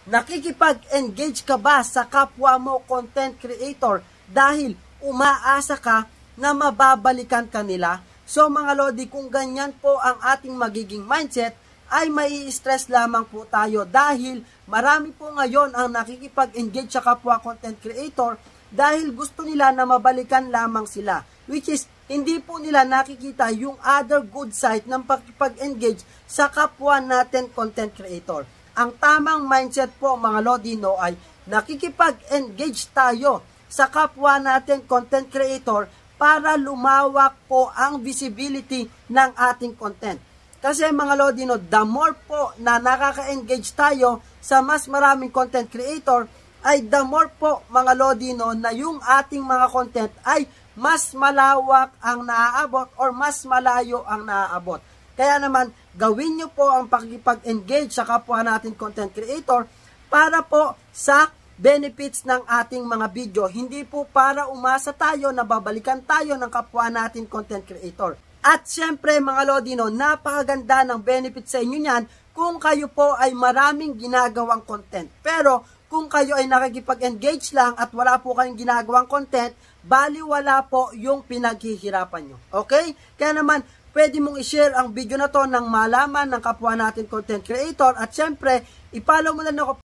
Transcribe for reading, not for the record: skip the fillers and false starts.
Nakikipag-engage ka ba sa kapwa mo content creator dahil umaasa ka na mababalikan kanila? So mga lodi, kung ganyan po ang ating magiging mindset, ay mai-stress lamang po tayo dahil marami po ngayon ang nakikipag-engage sa kapwa content creator dahil gusto nila na mabalikan lamang sila. Which is, hindi po nila nakikita yung other good side ng pag-engage sa kapwa natin content creator. Ang tamang mindset po mga lodi ay nakikipag-engage tayo sa kapwa natin content creator para lumawak po ang visibility ng ating content. Kasi mga lodi the more po na nakaka-engage tayo sa mas maraming content creator, ay the more po mga lodi na yung ating mga content ay mas malawak ang naaabot or mas malayo ang naaabot. Kaya naman, gawin nyo po ang pakikipag-engage sa kapwa natin content creator para po sa benefits ng ating mga video. Hindi po para umasa tayo na babalikan tayo ng kapwa natin content creator. At syempre mga lodi napakaganda ng benefits sa inyo niyan kung kayo po ay maraming ginagawang content. Pero kung kayo ay nakikipag-engage lang at wala po kayong ginagawang content, bali wala po yung pinaghihirapan nyo. Okay? Kaya naman, pwede mong i-share ang video na to nang malaman ng kapwa natin content creator at syempre, i-follow mo na ako